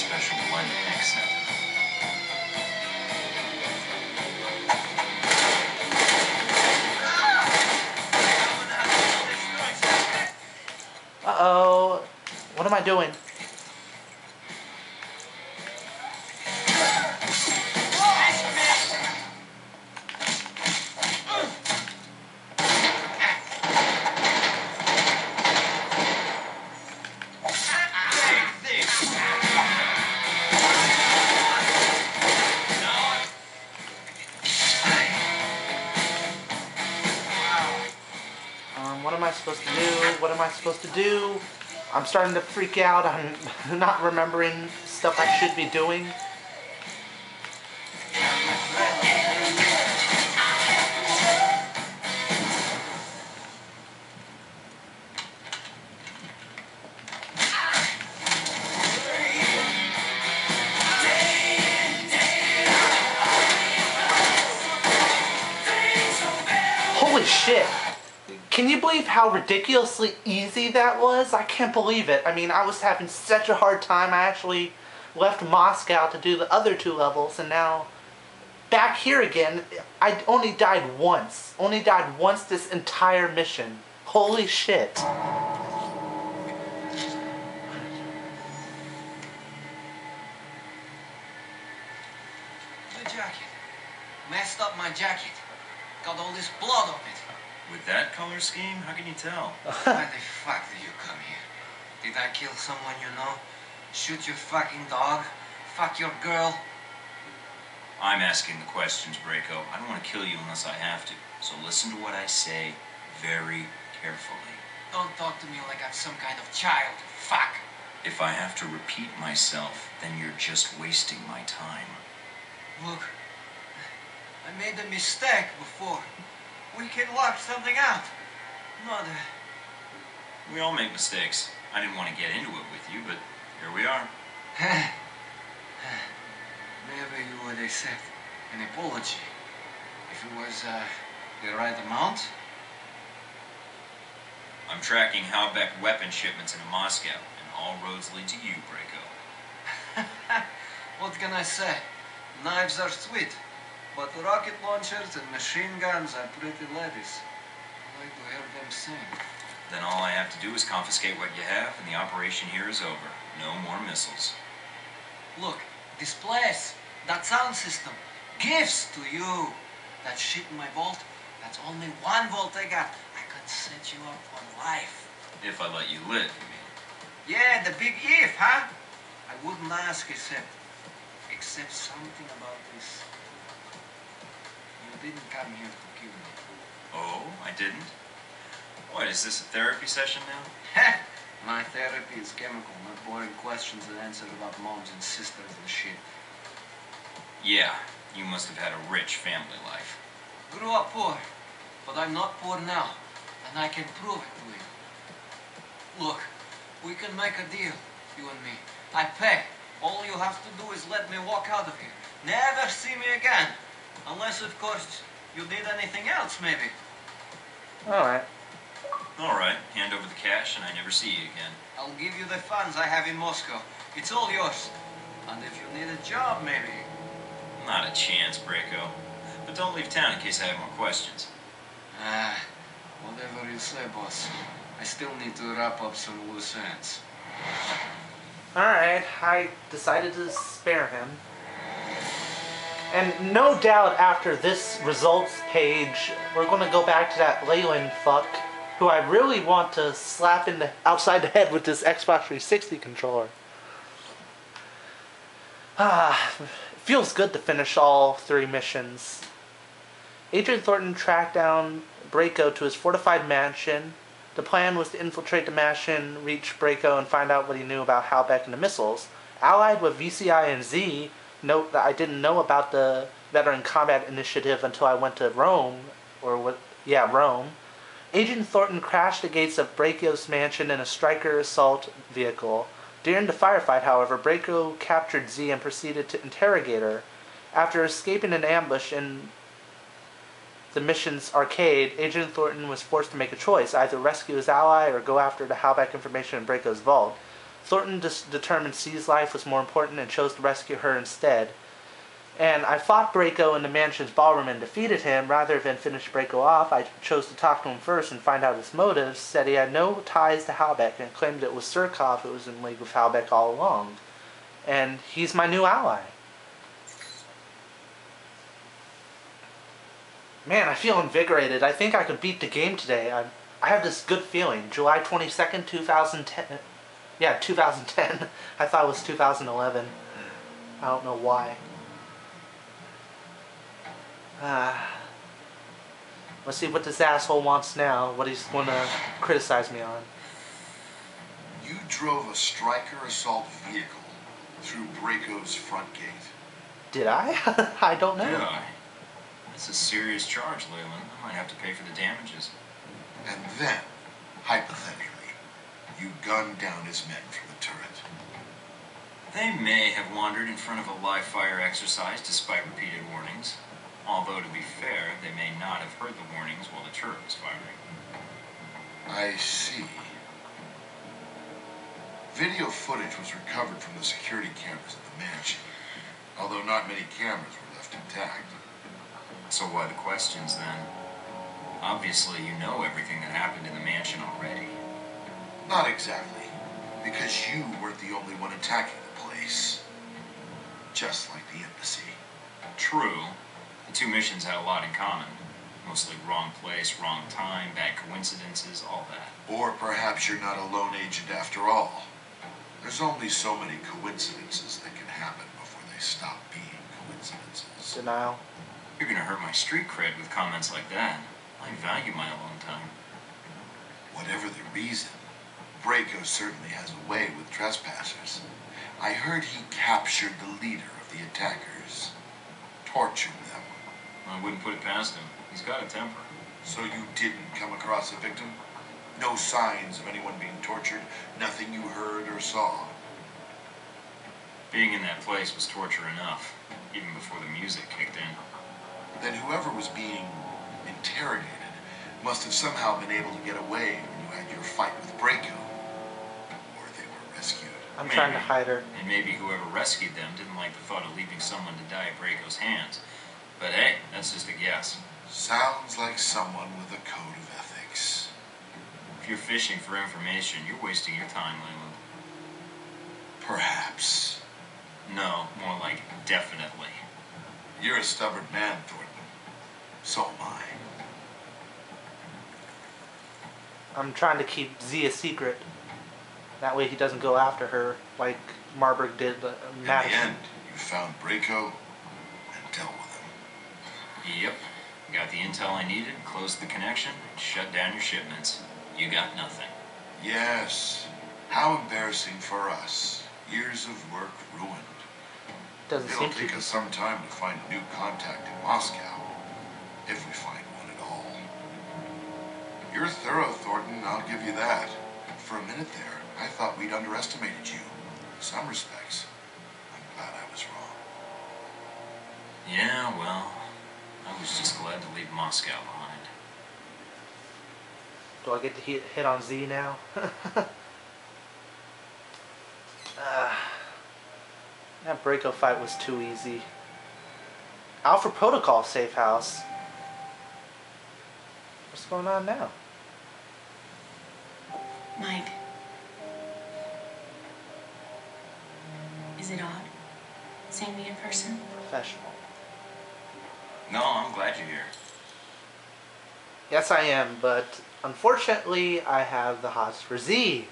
special blend accent. Uh-oh. What am I doing? What am I supposed to do? What am I supposed to do? I'm starting to freak out. I'm not remembering stuff I should be doing. Holy shit! Can you believe how ridiculously easy that was? I can't believe it. I mean, I was having such a hard time. I actually left Moscow to do the other 2 levels, and now back here again. I only died once. Only died once this entire mission. Holy shit. The jacket. Messed up my jacket. Got all this blood on it. With that color scheme, how can you tell? Why the fuck did you come here? Did I kill someone you know? Shoot your fucking dog? Fuck your girl? I'm asking the questions, Braco. I don't want to kill you unless I have to. So listen to what I say very carefully. Don't talk to me like I'm some kind of child. Fuck. If I have to repeat myself, then you're just wasting my time. Look, I made a mistake before. We can work something out. Not We all make mistakes. I didn't want to get into it with you, but here we are. Maybe you would accept an apology if it was the right amount. I'm tracking Halbeck weapon shipments into Moscow, and all roads lead to you, Braco. What can I say? Knives are sweet, but rocket launchers and machine guns are pretty ladies. I like to hear them sing. Then all I have to do is confiscate what you have, and the operation here is over. No more missiles. Look, this place, that sound system, gives to you. That shit in my vault, that's only 1 volt I got. I can set you up for life. If I let you live, you mean? Yeah, the big if, huh? I wouldn't ask except something about this. You didn't come here to kill me. Oh, I didn't? What, is this a therapy session now? Heh! My therapy is chemical, not boring questions and answers about moms and sisters and shit. Yeah, you must have had a rich family life. Grew up poor, but I'm not poor now, and I can prove it to you. Look, we can make a deal, you and me. I pay. All you have to do is let me walk out of here. Never see me again. Unless, of course, you need anything else, maybe. Alright. Alright, hand over the cash and I never see you again. I'll give you the funds I have in Moscow. It's all yours. And if you need a job, maybe. Not a chance, Braco. But don't leave town in case I have more questions. Whatever you say, boss. I still need to wrap up some loose ends. Alright, I decided to spare him. And no doubt after this results page, we're going to go back to that Leyland fuck, who I really want to slap in the outside the head with this Xbox 360 controller. Feels good to finish all 3 missions. Agent Thornton tracked down Braco to his fortified mansion. The plan was to infiltrate the mansion, reach Braco, and find out what he knew about Halbeck and the missiles. Allied with VCI and Z, note that I didn't know about the Veteran Combat Initiative until I went to Rome, Rome. Agent Thornton crashed the gates of Braco's mansion in a Striker assault vehicle. During the firefight, however, Braco captured Z and proceeded to interrogate her. After escaping an ambush in the mission's arcade, Agent Thornton was forced to make a choice, either rescue his ally or go after the Halbeck information in Braco's vault. Thornton determined C's life was more important and chose to rescue her instead. And I fought Braco in the mansion's ballroom and defeated him. Rather than finish Braco off, I chose to talk to him first and find out his motives. Said he had no ties to Halbeck and claimed it was Surkov who was in league with Halbeck all along. And he's my new ally. Man, I feel invigorated. I think I could beat the game today. I have this good feeling. July 22nd, 2010. Yeah, 2010. I thought it was 2011. I don't know why. Let's see what this asshole wants now. What he's going to criticize me on. You drove a striker assault vehicle through Braco's front gate. Did I? I don't know. Did I? That's a serious charge, Leyland. I might have to pay for the damages. And then, hypothetically, you gunned down his men from the turret. They may have wandered in front of a live fire exercise despite repeated warnings. Although, to be fair, they may not have heard the warnings while the turret was firing. I see. Video footage was recovered from the security cameras at the mansion, although not many cameras were left intact. So why the questions, then? Obviously, you know everything that happened in the mansion already. Not exactly, because you weren't the only one attacking the place. Just like the embassy. True. The two missions had a lot in common. Mostly wrong place, wrong time, bad coincidences, all that. Or perhaps you're not a lone agent after all. There's only so many coincidences that can happen before they stop being coincidences. Denial. You're gonna hurt my street cred with comments like that. I value my alone time. Whatever the reason, Braco certainly has a way with trespassers. I heard he captured the leader of the attackers. Tortured them. I wouldn't put it past him. He's got a temper. So you didn't come across a victim? No signs of anyone being tortured? Nothing you heard or saw? Being in that place was torture enough, even before the music kicked in. Then whoever was being interrogated must have somehow been able to get away when you had your fight with Braco. Or they were rescued. I'm trying to hide her. And maybe whoever rescued them didn't like the thought of leaving someone to die at Braco's hands. But hey, that's just a guess. Sounds like someone with a code of ethics. If you're fishing for information, you're wasting your time, Leyland. Perhaps. No, more like definitely. You're a stubborn man, Thornton. So am I. I'm trying to keep Z a secret. That way he doesn't go after her like Marburg did In the Madison. end, you found Braco and dealt with him. Yep. Got the intel I needed, closed the connection, and shut down your shipments. You got nothing. Yes. How embarrassing for us. Years of work ruined. Doesn't It'll seem to take be. us some time to find a new contact in Moscow. If we find one at all. You're thorough, Thornton, I'll give you that. For a minute there, I thought we'd underestimated you. In some respects, I'm glad I was wrong. Yeah, well, I was just glad to leave Moscow behind. Do I get to hit on Z now? That Braco fight was too easy. Alpha Protocol safe house. What's going on now? Mike. Is it odd seeing me in person? Professional. No, I'm glad you're here. Yes, I am, but unfortunately, I have the hots for Z.